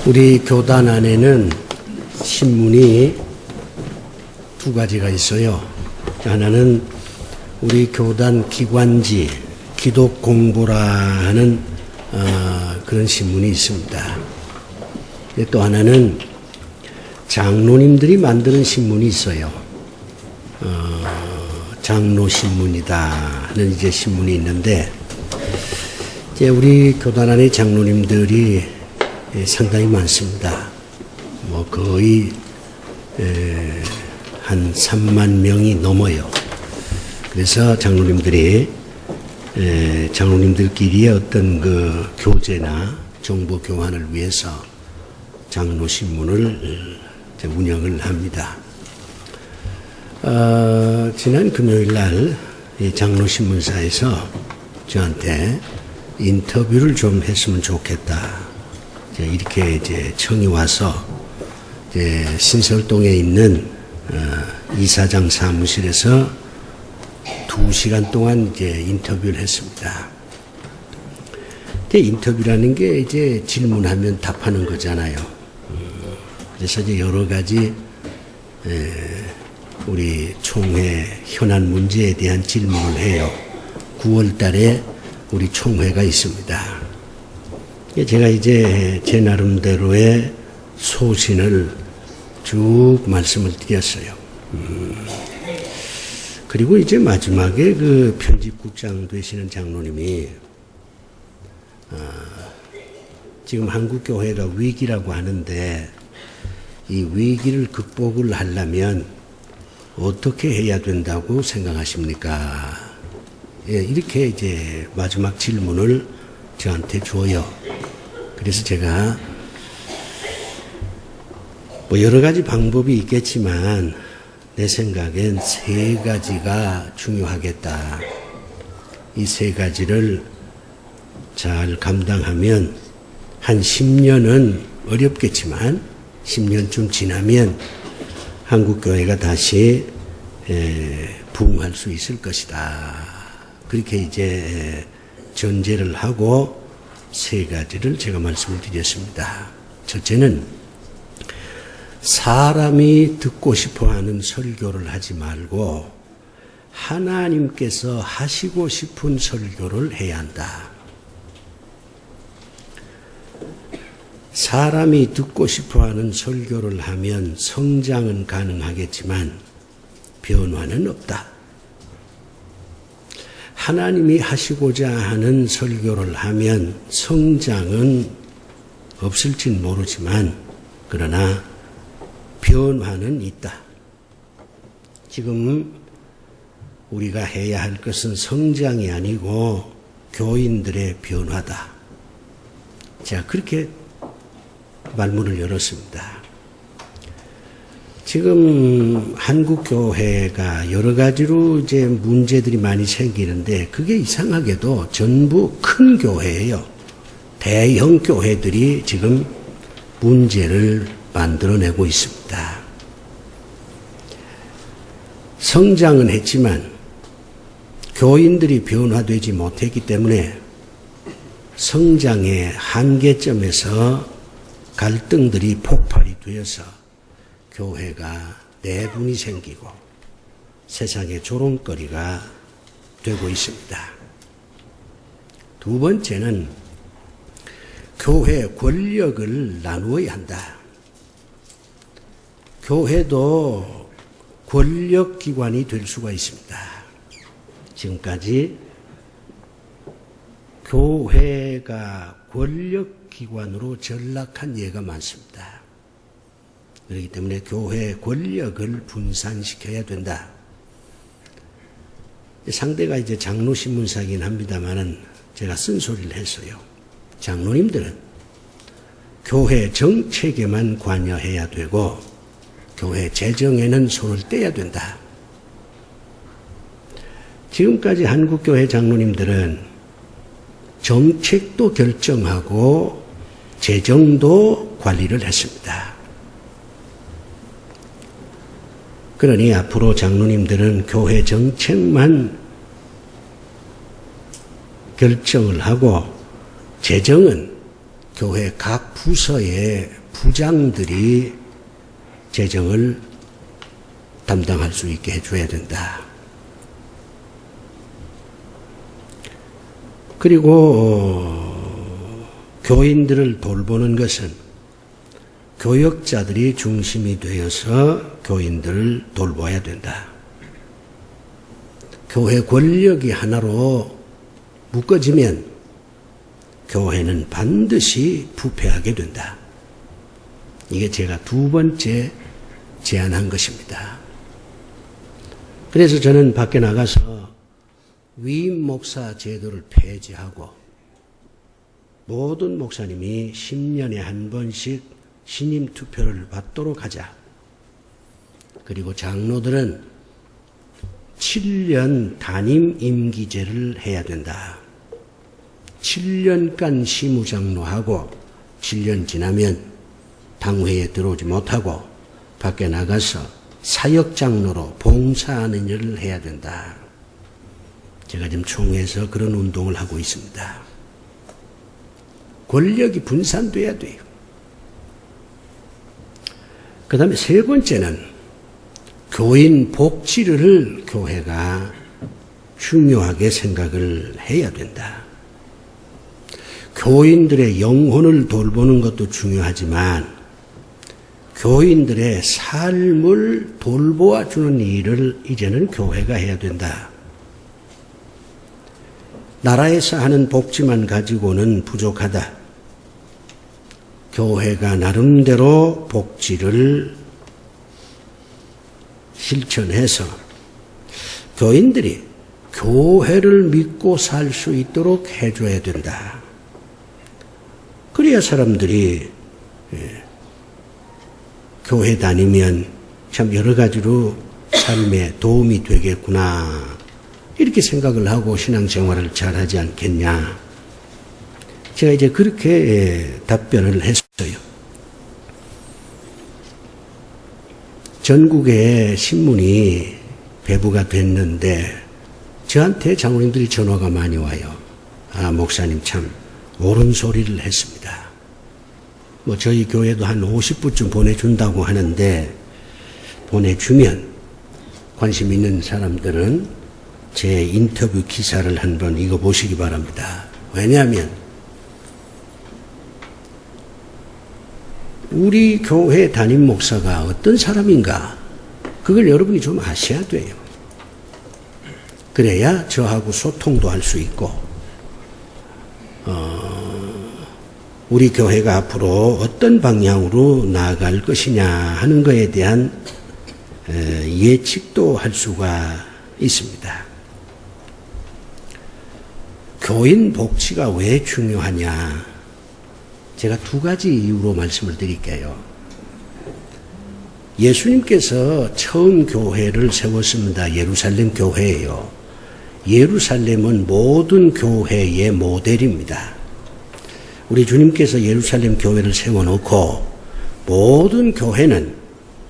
우리 교단 안에는 신문이 두 가지가 있어요. 하나는 우리 교단 기관지 기독 공보라 하는 그런 신문이 있습니다. 또 하나는 장로님들이 만드는 신문이 있어요. 장로신문이다 하는 이제 신문이 있는데, 이제 우리 교단 안에 장로님들이 상당히 많습니다. 거의 한 3만 명이 넘어요. 그래서 장로님들끼리의 어떤 그 교제나 정보 교환을 위해서 장로신문을 운영을 합니다. 지난 금요일 날 장로신문사에서 저한테 인터뷰를 좀 했으면 좋겠다, 이렇게 이제 청이 와서 신설동에 있는 이사장 사무실에서 2시간 동안 이제 인터뷰를 했습니다. 인터뷰라는 게 이제 질문하면 답하는 거잖아요. 그래서 이제 여러 가지 우리 총회 현안 문제에 대한 질문을 해요. 9월 달에 우리 총회가 있습니다. 제가 이제 제 나름대로의 소신을 쭉 말씀을 드렸어요. 그리고 이제 마지막에 그 편집국장 되시는 장로님이 지금 한국교회가 위기라고 하는데 이 위기를 극복을 하려면 어떻게 해야 된다고 생각하십니까? 이렇게 이제 마지막 질문을 저한테 줘요. 그래서 제가 여러 가지 방법이 있겠지만 내 생각엔 3가지가 중요하겠다. 이 3가지를 잘 감당하면 한 10년은 어렵겠지만 10년쯤 지나면 한국교회가 다시 부흥할 수 있을 것이다. 그렇게 이제 전제를 하고 3가지를 제가 말씀을 드렸습니다. 첫째는 사람이 듣고 싶어하는 설교를 하지 말고 하나님께서 하시고 싶은 설교를 해야 한다. 사람이 듣고 싶어하는 설교를 하면 성장은 가능하겠지만 변화는 없다. 하나님이 하시고자 하는 설교를 하면 성장은 없을진 모르지만 그러나 변화는 있다. 지금 우리가 해야 할 것은 성장이 아니고 교인들의 변화다. 제가 그렇게 말문을 열었습니다. 지금 한국교회가 여러 가지로 이제 문제들이 많이 생기는데 그게 이상하게도 전부 큰 교회예요. 대형 교회들이 지금 문제를 만들어내고 있습니다. 성장은 했지만 교인들이 변화되지 못했기 때문에 성장의 한계점에서 갈등들이 폭발이 되어서 교회가 내분이 생기고 세상의 조롱거리가 되고 있습니다. 2번째는 교회 권력을 나누어야 한다. 교회도 권력기관이 될 수가 있습니다. 지금까지 교회가 권력기관으로 전락한 예가 많습니다. 그렇기 때문에 교회 권력을 분산시켜야 된다. 상대가 이제 장로신문사이긴 합니다만은 제가 쓴소리를 했어요. 장로님들은 교회 정책에만 관여해야 되고 교회 재정에는 손을 떼야 된다. 지금까지 한국교회 장로님들은 정책도 결정하고 재정도 관리를 했습니다. 그러니 앞으로 장로님들은 교회 정책만 결정을 하고 재정은 교회 각 부서의 부장들이 재정을 담당할 수 있게 해줘야 된다. 그리고 교인들을 돌보는 것은 교역자들이 중심이 되어서 교인들을 돌봐야 된다. 교회 권력이 하나로 묶어지면 교회는 반드시 부패하게 된다. 이게 제가 두 번째 제안한 것입니다. 그래서 저는 밖에 나가서 위임 목사 제도를 폐지하고 모든 목사님이 10년에 한 번씩 신임 투표를 받도록 하자. 그리고 장로들은 7년 단임 임기제를 해야 된다. 7년간 시무장로하고 7년 지나면 당회에 들어오지 못하고 밖에 나가서 사역장로로 봉사하는 일을 해야 된다. 제가 지금 총회에서 그런 운동을 하고 있습니다. 권력이 분산돼야 돼요. 그 다음에 세 번째는 교인 복지를 교회가 중요하게 생각을 해야 된다. 교인들의 영혼을 돌보는 것도 중요하지만 교인들의 삶을 돌보아주는 일을 이제는 교회가 해야 된다. 나라에서 하는 복지만 가지고는 부족하다. 교회가 나름대로 복지를 실천해서 교인들이 교회를 믿고 살 수 있도록 해줘야 된다. 그래야 사람들이 교회 다니면 참 여러 가지로 삶에 도움이 되겠구나. 이렇게 생각을 하고 신앙생활을 잘하지 않겠냐. 제가 이제 그렇게 답변을 했어요. 전국에 신문이 배부가 됐는데 저한테 장로님들이 전화가 많이 와요. 아, 목사님 참 옳은 소리를 했습니다. 뭐 저희 교회도 한 50부쯤 보내준다고 하는데 보내주면 관심 있는 사람들은 제 인터뷰 기사를 한번 읽어보시기 바랍니다. 왜냐하면 우리 교회 담임 목사가 어떤 사람인가 그걸 여러분이 좀 아셔야 돼요. 그래야 저하고 소통도 할 수 있고 우리 교회가 앞으로 어떤 방향으로 나아갈 것이냐 하는 것에 대한 예측도 할 수가 있습니다. 교인 복지가 왜 중요하냐? 제가 두 가지 이유로 말씀을 드릴게요. 예수님께서 처음 교회를 세웠습니다. 예루살렘 교회예요. 예루살렘은 모든 교회의 모델입니다. 우리 주님께서 예루살렘 교회를 세워놓고 모든 교회는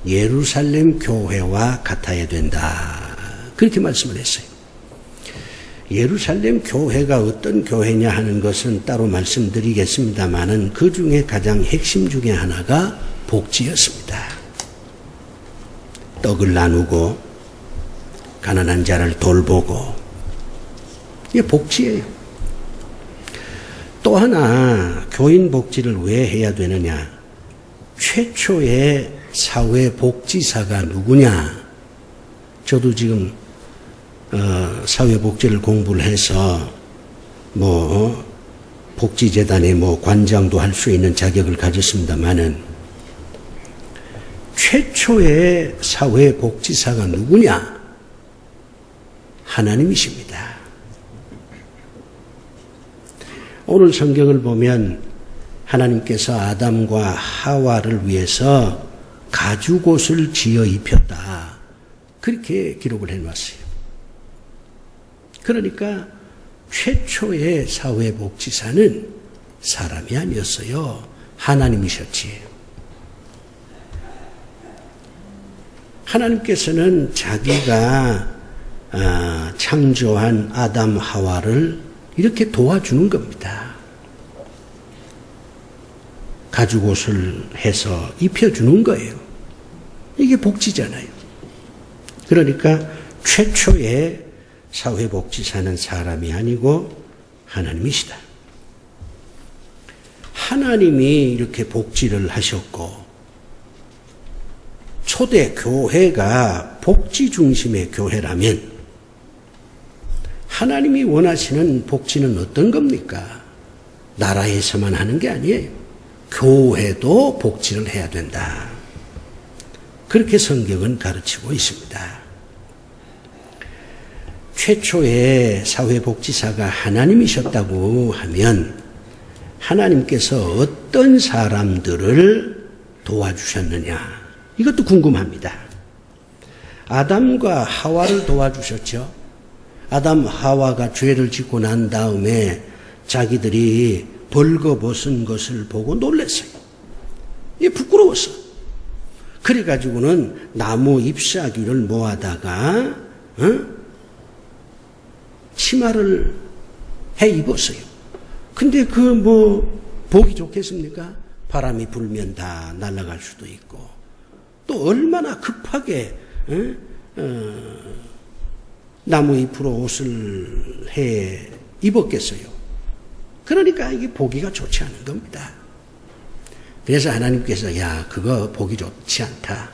예루살렘 교회와 같아야 된다. 그렇게 말씀을 했어요. 예루살렘 교회가 어떤 교회냐 하는 것은 따로 말씀드리겠습니다마는 그 중에 가장 핵심 중에 하나가 복지였습니다. 떡을 나누고 가난한 자를 돌보고 이게 복지예요. 또 하나 교인 복지를 왜 해야 되느냐? 최초의 사회복지사가 누구냐? 저도 지금 사회복지를 공부를 해서 복지재단의 관장도 할 수 있는 자격을 가졌습니다마는 최초의 사회복지사가 누구냐? 하나님이십니다. 오늘 성경을 보면 하나님께서 아담과 하와를 위해서 가죽옷을 지어 입혔다. 그렇게 기록을 해놨어요. 그러니까 최초의 사회복지사는 사람이 아니었어요. 하나님이셨지. 하나님께서는 자기가 창조한 아담 하와를 이렇게 도와주는 겁니다. 가죽 옷을 해서 입혀주는 거예요. 이게 복지잖아요. 그러니까 최초의 사회복지사는 사람이 아니고 하나님이시다. 하나님이 이렇게 복지를 하셨고 초대 교회가 복지 중심의 교회라면 하나님이 원하시는 복지는 어떤 겁니까? 나라에서만 하는 게 아니에요. 교회도 복지를 해야 된다. 그렇게 성경은 가르치고 있습니다. 최초의 사회복지사가 하나님이셨다고 하면 하나님께서 어떤 사람들을 도와주셨느냐? 이것도 궁금합니다. 아담과 하와를 도와주셨죠. 아담, 하와가 죄를 짓고 난 다음에 자기들이 벌거벗은 것을 보고 놀랐어요. 이게 부끄러웠어. 그래가지고는 나무 잎사귀를 모아다가 치마를 해 입었어요. 근데 보기 좋겠습니까? 바람이 불면 다 날아갈 수도 있고 또 얼마나 급하게 나무 잎으로 옷을 해 입었겠어요. 그러니까 이게 보기가 좋지 않은 겁니다. 그래서 하나님께서 야 그거 보기 좋지 않다.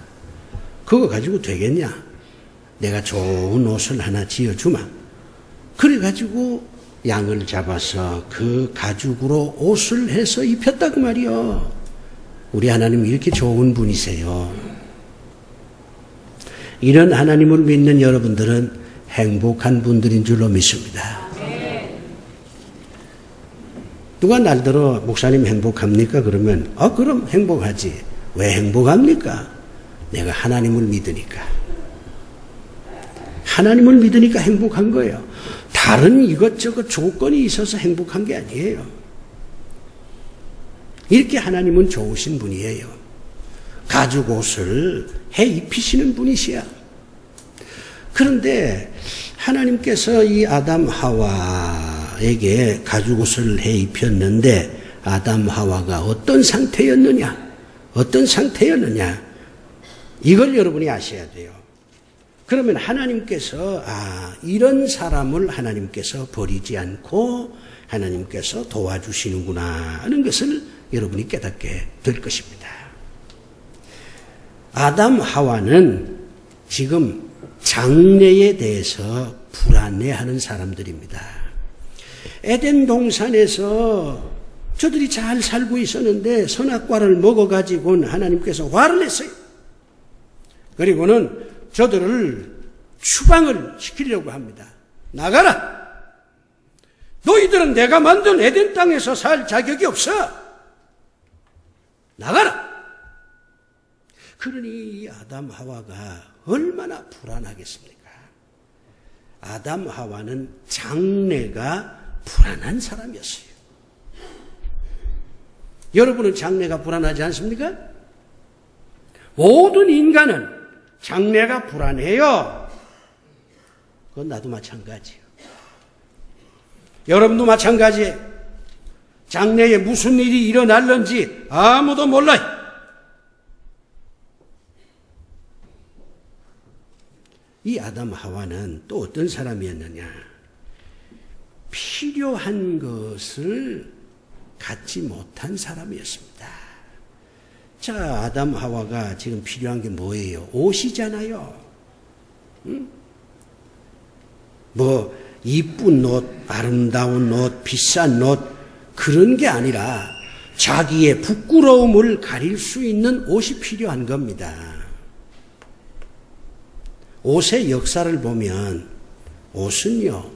그거 가지고 되겠냐? 내가 좋은 옷을 하나 지어주마. 그래가지고 양을 잡아서 그 가죽으로 옷을 해서 입혔다 그 말이요. 우리 하나님 이렇게 좋은 분이세요. 이런 하나님을 믿는 여러분들은 행복한 분들인 줄로 믿습니다. 누가 날들어 목사님 행복합니까? 그러면 그럼 행복하지. 왜 행복합니까? 내가 하나님을 믿으니까. 하나님을 믿으니까 행복한 거예요. 다른 이것저것 조건이 있어서 행복한 게 아니에요. 이렇게 하나님은 좋으신 분이에요. 가죽 옷을 해 입히시는 분이시야. 그런데 하나님께서 이 아담 하와에게 가죽 옷을 해 입혔는데 아담 하와가 어떤 상태였느냐? 어떤 상태였느냐? 이걸 여러분이 아셔야 돼요. 그러면 하나님께서 이런 사람을 하나님께서 버리지 않고 하나님께서 도와주시는구나 하는 것을 여러분이 깨닫게 될 것입니다. 아담 하와는 지금 장래에 대해서 불안해하는 사람들입니다. 에덴 동산에서 저들이 잘 살고 있었는데 선악과를 먹어가지고는 하나님께서 화를 냈어요. 그리고는 저들을 추방을 시키려고 합니다. 나가라! 너희들은 내가 만든 에덴 땅에서 살 자격이 없어! 나가라! 그러니 아담 하와가 얼마나 불안하겠습니까? 아담 하와는 장래가 불안한 사람이었어요. 여러분은 장래가 불안하지 않습니까? 모든 인간은 장래가 불안해요. 그건 나도 마찬가지예요. 여러분도 마찬가지예요. 장래에 무슨 일이 일어날는지 아무도 몰라요. 이 아담 하와는 또 어떤 사람이었느냐? 필요한 것을 갖지 못한 사람이었습니다. 자, 아담 하와가 지금 필요한 게 뭐예요? 옷이잖아요. 이쁜 옷, 아름다운 옷, 비싼 옷 그런 게 아니라 자기의 부끄러움을 가릴 수 있는 옷이 필요한 겁니다. 옷의 역사를 보면 옷은요,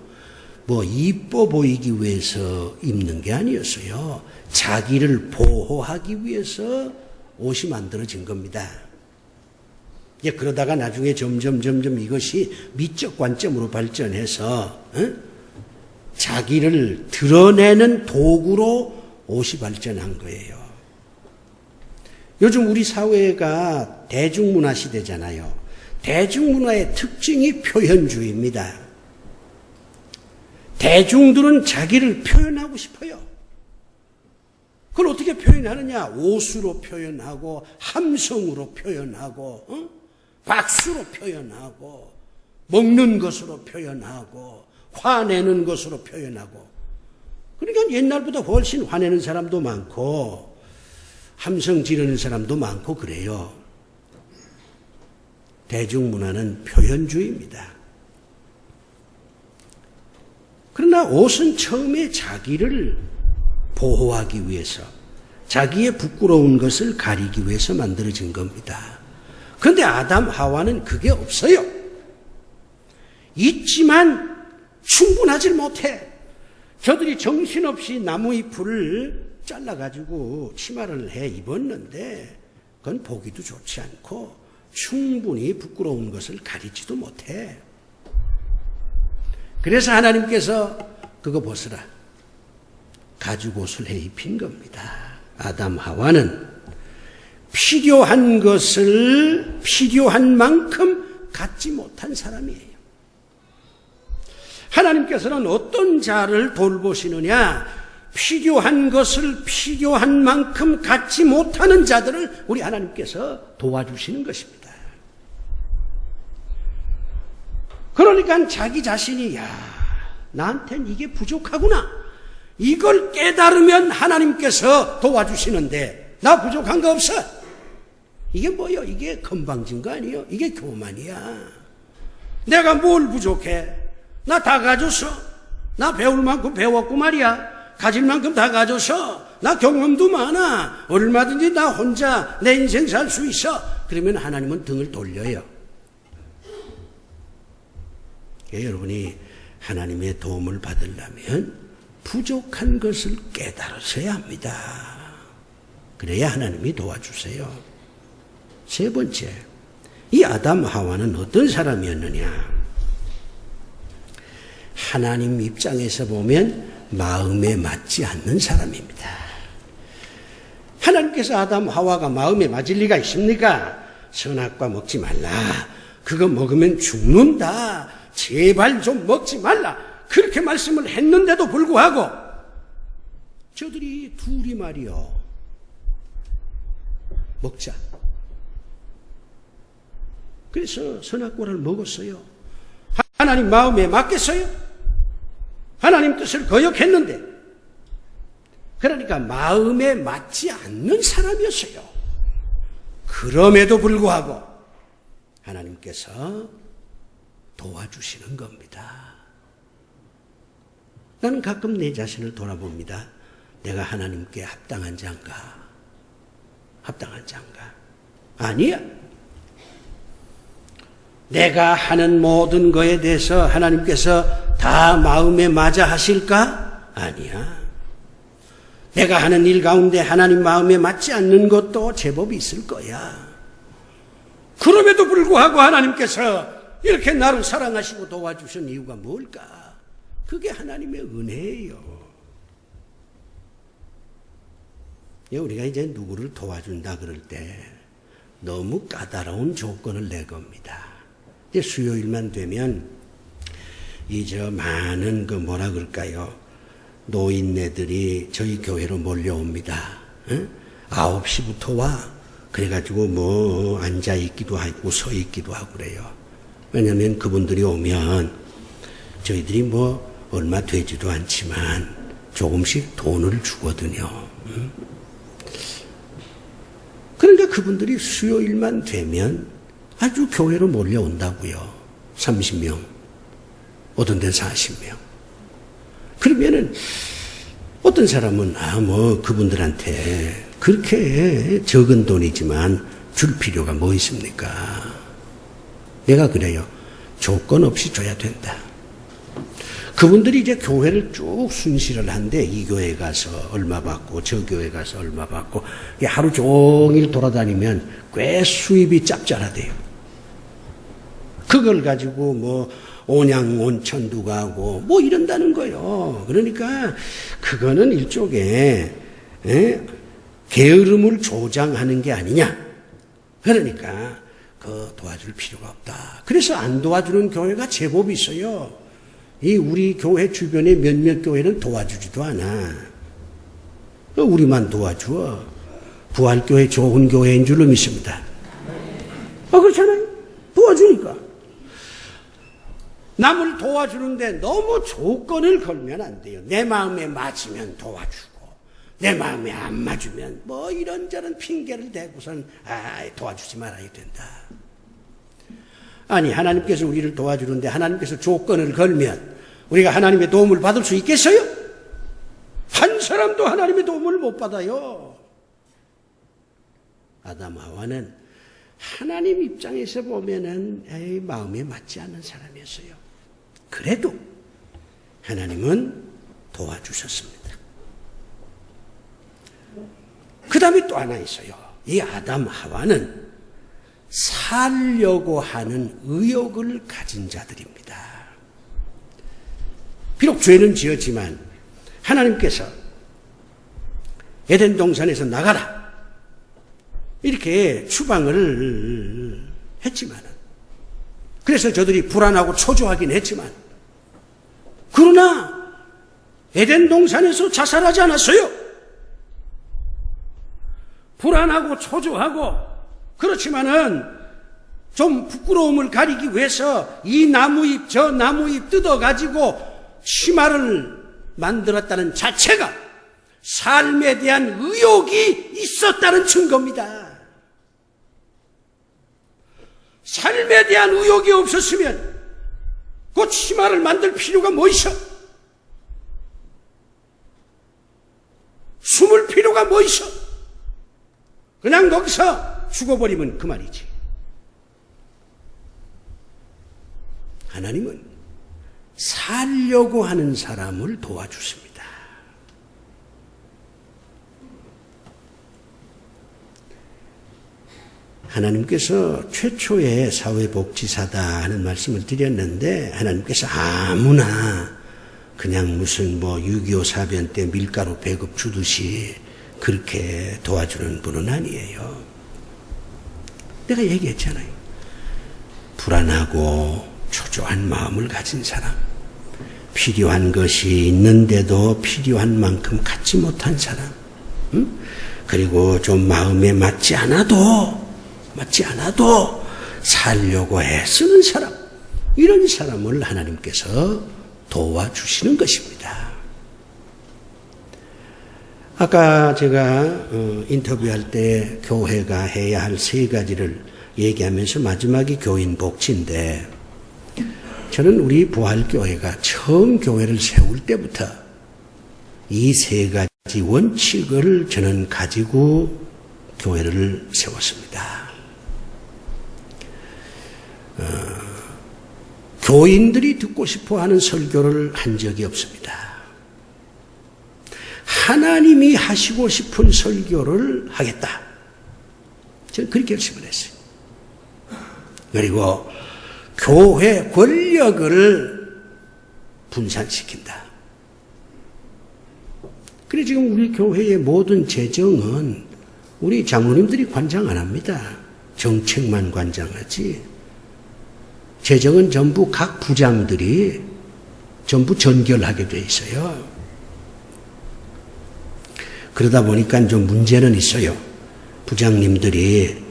이뻐 보이기 위해서 입는 게 아니었어요. 자기를 보호하기 위해서 옷이 만들어진 겁니다. 그러다가 나중에 점점 이것이 미적 관점으로 발전해서 자기를 드러내는 도구로 옷이 발전한 거예요. 요즘 우리 사회가 대중문화 시대잖아요. 대중문화의 특징이 표현주의입니다. 대중들은 자기를 표현하고 싶어요. 그걸 어떻게 표현하느냐? 옷으로 표현하고, 함성으로 표현하고, 박수로 표현하고, 먹는 것으로 표현하고, 화내는 것으로 표현하고. 그러니까 옛날보다 훨씬 화내는 사람도 많고, 함성 지르는 사람도 많고 그래요. 대중문화는 표현주의입니다. 그러나 옷은 처음에 자기를 보호하기 위해서, 자기의 부끄러운 것을 가리기 위해서 만들어진 겁니다. 그런데 아담 하와는 그게 없어요. 있지만 충분하지 못해. 저들이 정신없이 나무잎을 잘라가지고 치마를 해 입었는데 그건 보기도 좋지 않고 충분히 부끄러운 것을 가리지도 못해. 그래서 하나님께서 그거 벗으라, 가죽옷을 해 입힌 겁니다. 아담 하와는 필요한 것을 필요한 만큼 갖지 못한 사람이에요. 하나님께서는 어떤 자를 돌보시느냐? 필요한 것을 필요한 만큼 갖지 못하는 자들을 우리 하나님께서 도와주시는 것입니다. 그러니까 자기 자신이 나한텐 이게 부족하구나, 이걸 깨달으면 하나님께서 도와주시는데 나 부족한 거 없어. 이게 뭐요? 이게 건방진 거 아니에요? 이게 교만이야. 내가 뭘 부족해? 나 다 가졌어. 나 배울 만큼 배웠고 말이야. 가질 만큼 다 가졌어. 나 경험도 많아. 얼마든지 나 혼자 내 인생 살 수 있어. 그러면 하나님은 등을 돌려요. 여러분이 하나님의 도움을 받으려면 부족한 것을 깨달으셔야 합니다. 그래야 하나님이 도와주세요. 세 번째, 이 아담 하와는 어떤 사람이었느냐? 하나님 입장에서 보면 마음에 맞지 않는 사람입니다. 하나님께서 아담 하와가 마음에 맞을 리가 있습니까? 선악과 먹지 말라, 그거 먹으면 죽는다, 제발 좀 먹지 말라, 그렇게 말씀을 했는데도 불구하고 저들이 둘이 말이요, 먹자. 그래서 선악과를 먹었어요. 하나님 마음에 맞겠어요? 하나님 뜻을 거역했는데, 그러니까 마음에 맞지 않는 사람이었어요. 그럼에도 불구하고 하나님께서 도와주시는 겁니다. 나는 가끔 내 자신을 돌아봅니다. 내가 하나님께 합당한 자인가? 합당한 자인가? 아니야. 내가 하는 모든 것에 대해서 하나님께서 다 마음에 맞아 하실까? 아니야. 내가 하는 일 가운데 하나님 마음에 맞지 않는 것도 제법 있을 거야. 그럼에도 불구하고 하나님께서 이렇게 나를 사랑하시고 도와주신 이유가 뭘까? 그게 하나님의 은혜예요. 우리가 이제 누구를 도와준다 그럴 때 너무 까다로운 조건을 내 겁니다. 이제 수요일만 되면 많은 뭐라 그럴까요? 노인네들이 저희 교회로 몰려옵니다. 9시부터 와. 그래가지고 앉아 있기도 하고 서 있기도 하고 그래요. 왜냐면 그분들이 오면 저희들이 얼마 되지도 않지만 조금씩 돈을 주거든요. 그러니까 그분들이 수요일만 되면 아주 교회로 몰려온다고요. 30명, 어떤 데는 40명. 그러면은 어떤 사람은 그분들한테 그렇게 적은 돈이지만 줄 필요가 뭐 있습니까? 내가 그래요. 조건 없이 줘야 된다. 그분들이 이제 교회를 쭉 순시를 한데 이 교회 가서 얼마 받고 저 교회 가서 얼마 받고 하루 종일 돌아다니면 꽤 수입이 짭짤하대요. 그걸 가지고 온양 온천도 가고 이런다는 거예요. 그러니까 그거는 일종의 게으름을 조장하는 게 아니냐. 그러니까 도와줄 필요가 없다. 그래서 안 도와주는 교회가 제법 있어요. 우리 교회 주변의 몇몇 교회는 도와주지도 않아. 우리만 도와주어. 부활교회 좋은 교회인 줄로 믿습니다. 그렇잖아요. 도와주니까. 남을 도와주는데 너무 조건을 걸면 안 돼요. 내 마음에 맞으면 도와주고, 내 마음에 안 맞으면 뭐 이런저런 핑계를 대고선 도와주지 말아야 된다. 아니, 하나님께서 우리를 도와주는데 하나님께서 조건을 걸면 우리가 하나님의 도움을 받을 수 있겠어요? 한 사람도 하나님의 도움을 못 받아요. 아담 하와는 하나님 입장에서 보면은 마음에 맞지 않는 사람이었어요. 그래도 하나님은 도와주셨습니다. 그 다음에 또 하나 있어요. 이 아담 하와는 살려고 하는 의욕을 가진 자들입니다. 비록 죄는 지었지만 하나님께서 에덴 동산에서 나가라 이렇게 추방을 했지만, 그래서 저들이 불안하고 초조하긴 했지만, 그러나 에덴 동산에서 자살하지 않았어요. 불안하고 초조하고 그렇지만은 좀 부끄러움을 가리기 위해서 이 나무잎 저 나무잎 뜯어가지고 치마를 만들었다는 자체가 삶에 대한 의욕이 있었다는 증거입니다. 삶에 대한 의욕이 없었으면 그 치마를 만들 필요가 뭐 있어? 숨을 필요가 뭐 있어? 그냥 거기서 죽어버리면 그 말이지. 하나님은 살려고 하는 사람을 도와주십니다. 하나님께서 최초의 사회복지사다 하는 말씀을 드렸는데, 하나님께서 아무나 그냥 무슨 6.25 사변 때 밀가루 배급 주듯이 그렇게 도와주는 분은 아니에요. 내가 얘기했잖아요. 불안하고 초조한 마음을 가진 사람, 필요한 것이 있는데도 필요한 만큼 갖지 못한 사람, 그리고 좀 마음에 맞지 않아도 살려고 애쓰는 사람, 이런 사람을 하나님께서 도와주시는 것입니다. 아까 제가 인터뷰할 때 교회가 해야 할 3가지를 얘기하면서 마지막이 교인 복지인데, 저는 우리 부활교회가 처음 교회를 세울 때부터 이 3가지 원칙을 저는 가지고 교회를 세웠습니다. 교인들이 듣고 싶어하는 설교를 한 적이 없습니다. 하나님이 하시고 싶은 설교를 하겠다. 저는 그렇게 결심을 했어요. 그리고 교회 권력을 분산시킨다. 그래 지금 우리 교회의 모든 재정은 우리 장로님들이 관장 안 합니다. 정책만 관장하지. 재정은 전부 각 부장들이 전부 전결하게 돼 있어요. 그러다 보니까 좀 문제는 있어요. 부장님들이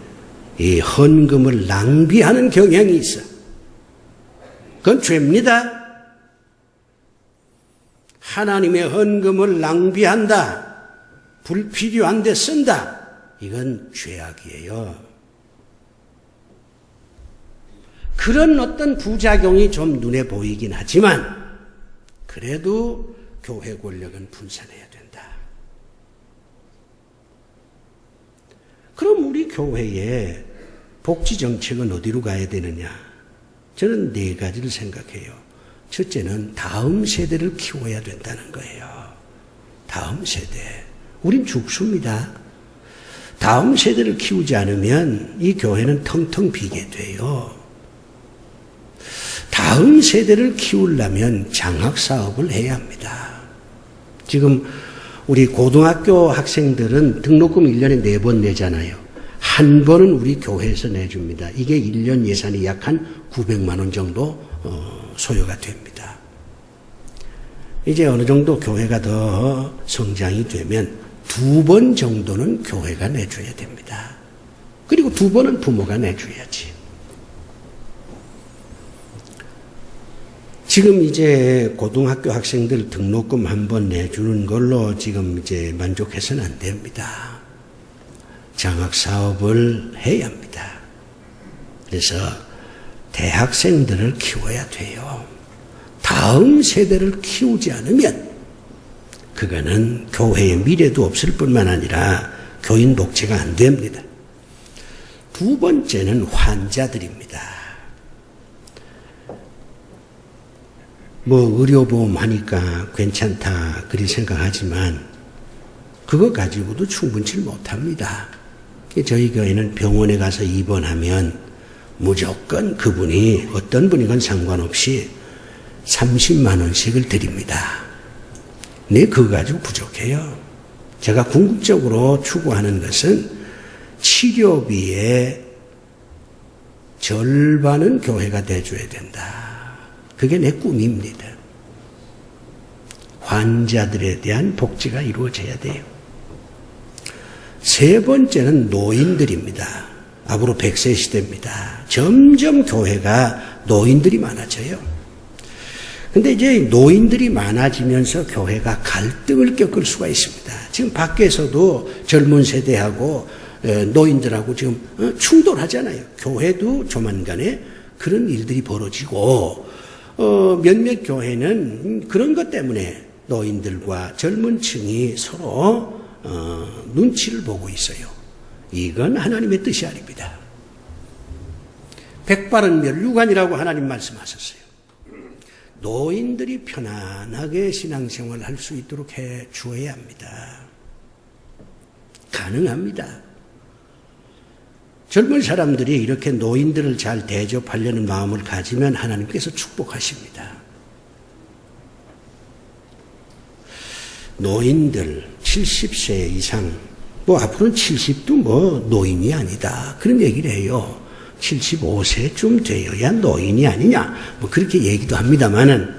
이 헌금을 낭비하는 경향이 있어. 그건 죄입니다. 하나님의 헌금을 낭비한다, 불필요한 데 쓴다, 이건 죄악이에요. 그런 어떤 부작용이 좀 눈에 보이긴 하지만 그래도 교회 권력은 분산해야 된다. 그럼 우리 교회의 복지 정책은 어디로 가야 되느냐? 저는 4가지를 생각해요. 첫째는 다음 세대를 키워야 된다는 거예요. 다음 세대. 우린 죽습니다. 다음 세대를 키우지 않으면 이 교회는 텅텅 비게 돼요. 다음 세대를 키우려면 장학사업을 해야 합니다. 지금 우리 고등학교 학생들은 등록금 1년에 4번 내잖아요. 한 번은 우리 교회에서 내줍니다. 이게 1년 예산이 약 한 900만 원 정도 소요가 됩니다. 이제 어느 정도 교회가 더 성장이 되면 2번 정도는 교회가 내줘야 됩니다. 그리고 2번은 부모가 내줘야지. 지금 이제 고등학교 학생들 등록금 한번 내주는 걸로 지금 이제 만족해서는 안 됩니다. 장학 사업을 해야 합니다. 그래서 대학생들을 키워야 돼요. 다음 세대를 키우지 않으면 그거는 교회의 미래도 없을 뿐만 아니라 교인 복지가 안 됩니다. 2번째는 환자들입니다. 뭐 의료보험 하니까 괜찮다 그리 생각하지만 그거 가지고도 충분치 못합니다. 저희 교회는 병원에 가서 입원하면 무조건 그분이 어떤 분이건 상관없이 30만 원씩을 드립니다. 네, 그거 가지고 부족해요. 제가 궁극적으로 추구하는 것은 치료비의 절반은 교회가 대줘야 된다. 그게 내 꿈입니다. 환자들에 대한 복지가 이루어져야 돼요. 3번째는 노인들입니다. 앞으로 100세 시대입니다. 점점 교회가 노인들이 많아져요. 근데 이제 노인들이 많아지면서 교회가 갈등을 겪을 수가 있습니다. 지금 밖에서도 젊은 세대하고 노인들하고 지금 충돌하잖아요. 교회도 조만간에 그런 일들이 벌어지고 몇몇 교회는 그런 것 때문에 노인들과 젊은 층이 서로 눈치를 보고 있어요. 이건 하나님의 뜻이 아닙니다. 백발은 면류관이라고 하나님 말씀하셨어요. 노인들이 편안하게 신앙생활을 할 수 있도록 해 주어야 합니다. 가능합니다. 젊은 사람들이 이렇게 노인들을 잘 대접하려는 마음을 가지면 하나님께서 축복하십니다. 노인들 70세 이상, 뭐 앞으로는 70도 뭐 노인이 아니다 그런 얘기를 해요. 75세쯤 되어야 노인이 아니냐 뭐 그렇게 얘기도 합니다만은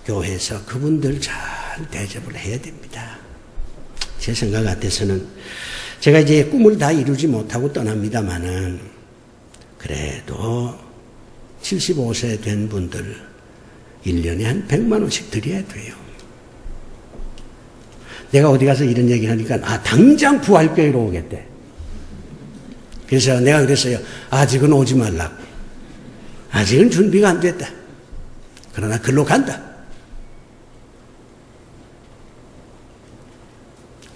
교회에서 그분들 잘 대접을 해야 됩니다. 제 생각 같아서는 제가 이제 꿈을 다 이루지 못하고 떠납니다만은 그래도 75세 된 분들 1년에 한 100만 원씩 드려야 돼요. 내가 어디 가서 이런 얘기를 하니까 당장 부활교회로 오겠대. 그래서 내가 그랬어요. 아직은 오지 말라고. 아직은 준비가 안 됐다. 그러나 글로 간다.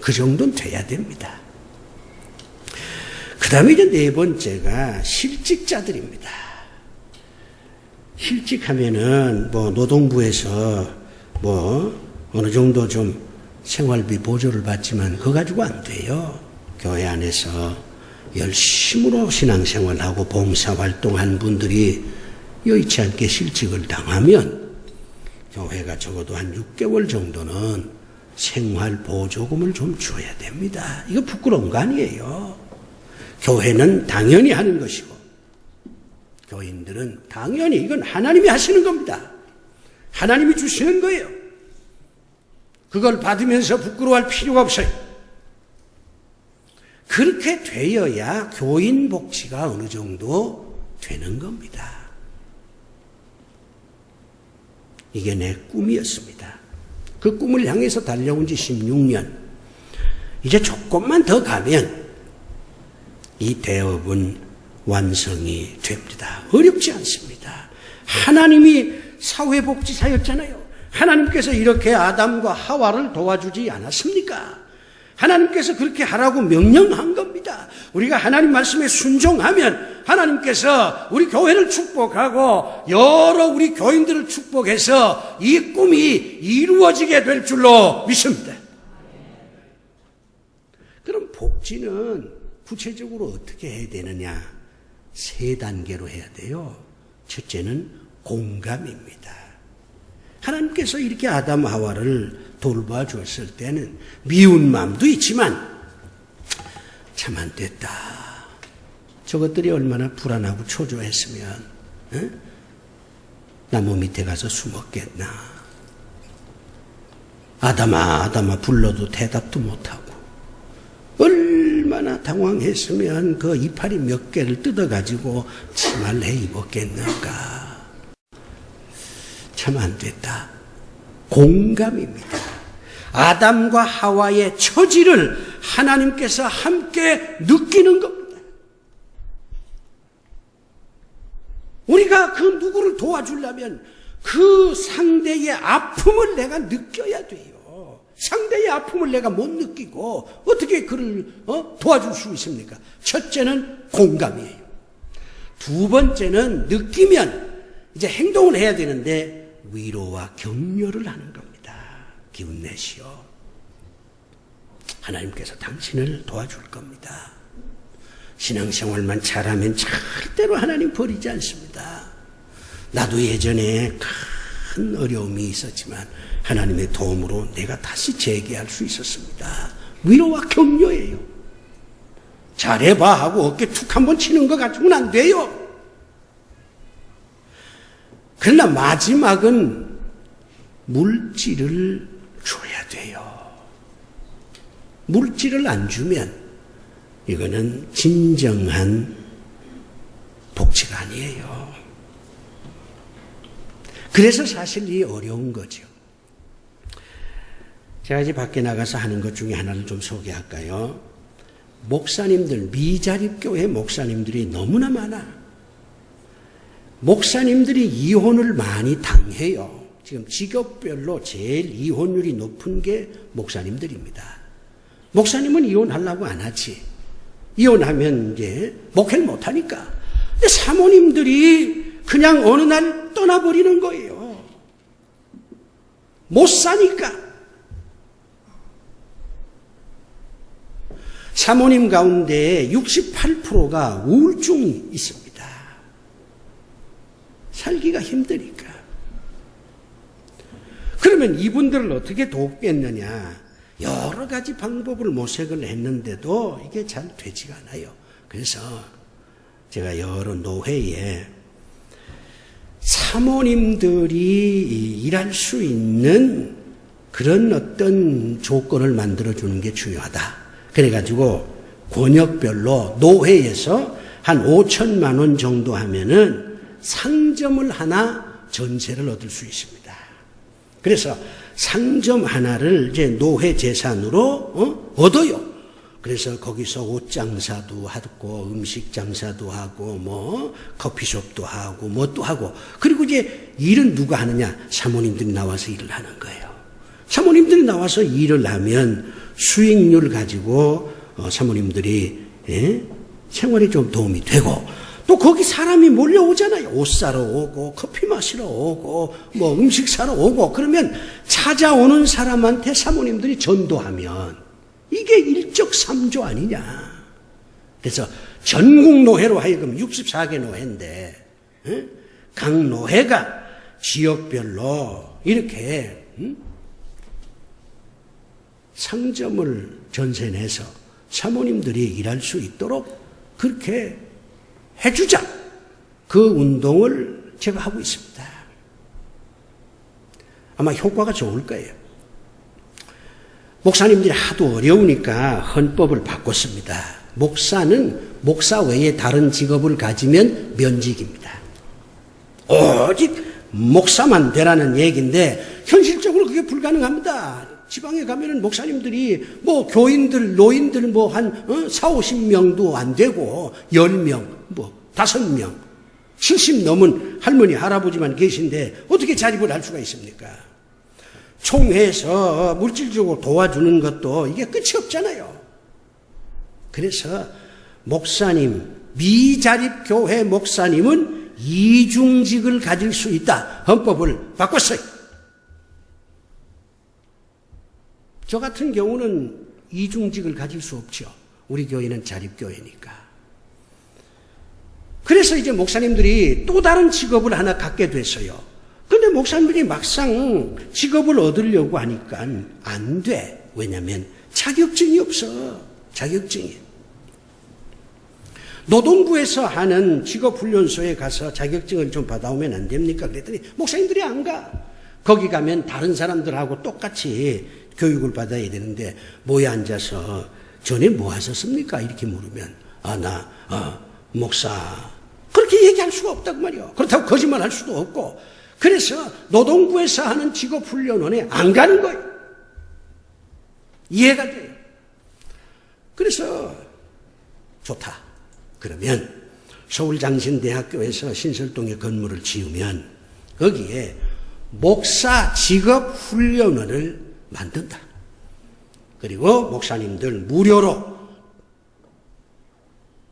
그 정도는 돼야 됩니다. 그 다음에 이제 4번째가 실직자들입니다. 실직하면은 뭐 노동부에서 뭐 어느 정도 좀 생활비 보조를 받지만 그거 가지고 안 돼요. 교회 안에서 열심으로 신앙생활하고 봉사활동한 분들이 여의치 않게 실직을 당하면 교회가 적어도 한 6개월 정도는 생활보조금을 좀 줘야 됩니다. 이거 부끄러운 거 아니에요. 교회는 당연히 하는 것이고 교인들은 당연히 이건 하나님이 하시는 겁니다. 하나님이 주시는 거예요. 그걸 받으면서 부끄러워할 필요가 없어요. 그렇게 되어야 교인 복지가 어느 정도 되는 겁니다. 이게 내 꿈이었습니다. 그 꿈을 향해서 달려온 지 16년. 이제 조금만 더 가면 이 대업은 완성이 됩니다. 어렵지 않습니다. 하나님이 사회복지사였잖아요. 하나님께서 이렇게 아담과 하와를 도와주지 않았습니까? 하나님께서 그렇게 하라고 명령한 겁니다. 우리가 하나님 말씀에 순종하면 하나님께서 우리 교회를 축복하고 여러 우리 교인들을 축복해서 이 꿈이 이루어지게 될 줄로 믿습니다. 그럼 복지는 구체적으로 어떻게 해야 되느냐? 3단계로 해야 돼요. 첫째는 공감입니다. 하나님께서 이렇게 아담 하와를 돌봐주었을 때는 미운 마음도 있지만 참 안 됐다. 저것들이 얼마나 불안하고 초조했으면 나무 밑에 가서 숨었겠나. 아담아 아담아 불러도 대답도 못하고 얼마나 당황했으면 그 이파리 몇 개를 뜯어가지고 치마를 해 입었겠는가. 참 안 됐다. 공감입니다. 아담과 하와의 처지를 하나님께서 함께 느끼는 겁니다. 우리가 그 누구를 도와주려면 그 상대의 아픔을 내가 느껴야 돼요. 상대의 아픔을 내가 못 느끼고 어떻게 그를 도와줄 수 있습니까? 첫째는 공감이에요. 두 번째는 느끼면 이제 행동을 해야 되는데 위로와 격려를 하는 겁니다. 기운 내시오. 하나님께서 당신을 도와줄 겁니다. 신앙생활만 잘하면 절대로 하나님 버리지 않습니다. 나도 예전에 큰 어려움이 있었지만 하나님의 도움으로 내가 다시 재개할 수 있었습니다. 위로와 격려예요. 잘해봐 하고 어깨 툭 한번 치는 거 가지고는 안 돼요. 그러나 마지막은 물질을 줘야 돼요. 물질을 안 주면 이거는 진정한 복지가 아니에요. 그래서 사실 이 어려운 거죠. 제가 이제 밖에 나가서 하는 것 중에 하나를 좀 소개할까요? 목사님들, 미자립교회 목사님들이 너무나 많아. 목사님들이 이혼을 많이 당해요. 지금 직업별로 제일 이혼율이 높은 게 목사님들입니다. 목사님은 이혼하려고 안 하지. 이혼하면 이제 목회를 못 하니까. 근데 사모님들이 그냥 어느 날 떠나버리는 거예요. 못 사니까. 사모님 가운데 68%가 우울증이 있습니다. 살기가 힘드니까. 그러면 이분들을 어떻게 돕겠느냐. 여러 가지 방법을 모색을 했는데도 이게 잘 되지가 않아요. 그래서 제가 여러 노회에 사모님들이 일할 수 있는 그런 어떤 조건을 만들어주는 게 중요하다. 그래가지고 권역별로 노회에서 한 5천만 원 정도 하면은 상점을 하나 전세를 얻을 수 있습니다. 그래서 상점 하나를 이제 노회 재산으로 얻어요. 그래서 거기서 옷 장사도 하고 음식 장사도 하고 뭐 커피숍도 하고 뭣도 하고 그리고 이제 일은 누가 하느냐? 사모님들이 나와서 일을 하는 거예요. 사모님들이 나와서 일을 하면 수익률 가지고 사모님들이 생활에 좀 도움이 되고 또 거기 사람이 몰려오잖아요. 옷 사러 오고 커피 마시러 오고 뭐 음식 사러 오고 그러면 찾아오는 사람한테 사모님들이 전도하면 이게 일적삼조 아니냐. 그래서 전국 노회로 하여금 64개 노회인데 각 노회가 지역별로 이렇게 상점을 전세내서 사모님들이 일할 수 있도록 그렇게 해주자. 그 운동을 제가 하고 있습니다. 아마 효과가 좋을 거예요. 목사님들이 하도 어려우니까 헌법을 바꿨습니다. 목사는 목사 외에 다른 직업을 가지면 면직입니다. 오직 목사만 되라는 얘기인데 현실적으로 그게 불가능합니다. 지방에 가면은 목사님들이 뭐 교인들, 노인들 뭐 한 40-50명도 안 되고 10명, 뭐 5명, 70 넘은 할머니, 할아버지만 계신데 어떻게 자립을 할 수가 있습니까? 총회에서 물질적으로 도와주는 것도 이게 끝이 없잖아요. 그래서 목사님, 미자립교회 목사님은 이중직을 가질 수 있다. 헌법을 바꿨어요. 저 같은 경우는 이중직을 가질 수 없죠. 우리 교회는 자립교회니까. 그래서 이제 목사님들이 또 다른 직업을 하나 갖게 됐어요. 근데 목사님들이 막상 직업을 얻으려고 하니까 안 돼. 왜냐하면 자격증이 없어. 자격증이. 노동부에서 하는 직업훈련소에 가서 자격증을 좀 받아오면 안 됩니까? 그랬더니 목사님들이 안 가. 거기 가면 다른 사람들하고 똑같이 교육을 받아야 되는데 모여 앉아서 전에 뭐 하셨습니까? 이렇게 물으면 목사. 그렇게 얘기할 수가 없다고 말이요. 그렇다고 거짓말할 수도 없고. 그래서 노동부에서 하는 직업훈련원에 안 가는 거예요. 이해가 돼요. 그래서 좋다. 그러면 서울장신대학교에서 신설동에 건물을 지으면 거기에 목사 직업훈련원을 만든다. 그리고 목사님들 무료로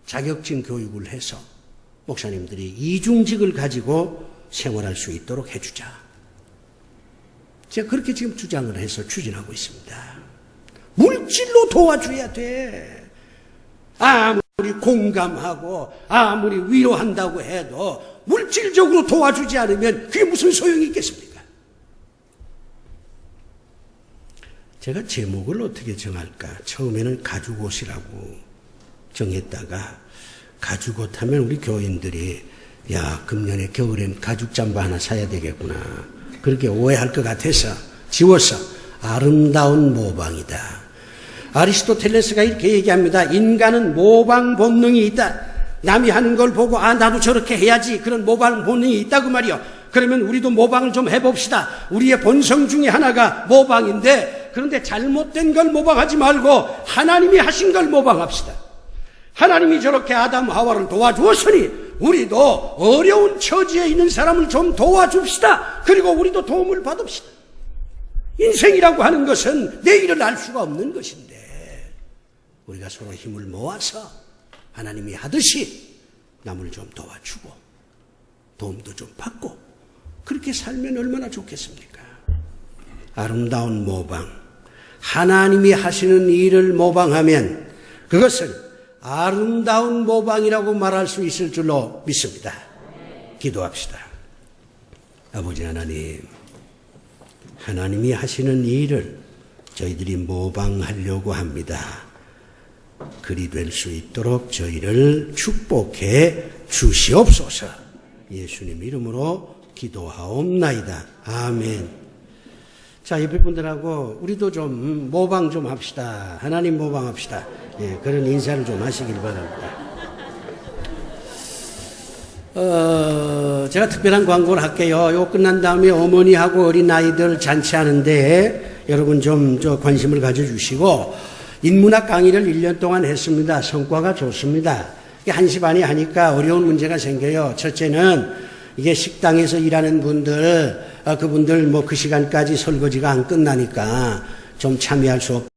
자격증 교육을 해서 목사님들이 이중직을 가지고 생활할 수 있도록 해주자. 제가 그렇게 지금 주장을 해서 추진하고 있습니다. 물질로 도와줘야 돼. 아무리 공감하고 아무리 위로한다고 해도 물질적으로 도와주지 않으면 그게 무슨 소용이 있겠습니까? 제가 제목을 어떻게 정할까? 처음에는 가죽옷이라고 정했다가 가죽옷 하면 우리 교인들이 야, 금년에 겨울엔 가죽 잠바 하나 사야 되겠구나. 그렇게 오해할 것 같아서 지워서 아름다운 모방이다. 아리스토텔레스가 이렇게 얘기합니다. 인간은 모방 본능이 있다. 남이 하는 걸 보고 나도 저렇게 해야지. 그런 모방 본능이 있다고 말이요. 그러면 우리도 모방을 좀 해봅시다. 우리의 본성 중에 하나가 모방인데 그런데 잘못된 걸 모방하지 말고 하나님이 하신 걸 모방합시다. 하나님이 저렇게 아담 하와를 도와주었으니 우리도 어려운 처지에 있는 사람을 좀 도와줍시다. 그리고 우리도 도움을 받읍시다. 인생이라고 하는 것은 내일을 알 수가 없는 것인데 우리가 서로 힘을 모아서 하나님이 하듯이 남을 좀 도와주고 도움도 좀 받고 그렇게 살면 얼마나 좋겠습니까? 아름다운 모방, 하나님이 하시는 일을 모방하면 그것을 아름다운 모방이라고 말할 수 있을 줄로 믿습니다. 기도합시다. 아버지 하나님, 하나님이 하시는 일을 저희들이 모방하려고 합니다. 그리 될 수 있도록 저희를 축복해 주시옵소서. 예수님 이름으로 기도하옵나이다. 아멘. 자, 옆에 분들하고 우리도 좀 모방 좀 합시다. 하나님 모방합시다. 예, 그런 인사를 좀 하시길 바랍니다. 제가 특별한 광고를 할게요. 이거 끝난 다음에 어머니하고 어린아이들 잔치하는데 여러분 좀 관심을 가져주시고 인문학 강의를 1년 동안 했습니다. 성과가 좋습니다. 1시 반에 하니까 어려운 문제가 생겨요. 첫째는 이게 식당에서 일하는 분들, 그분들 그 시간까지 설거지가 안 끝나니까 좀 참여할 수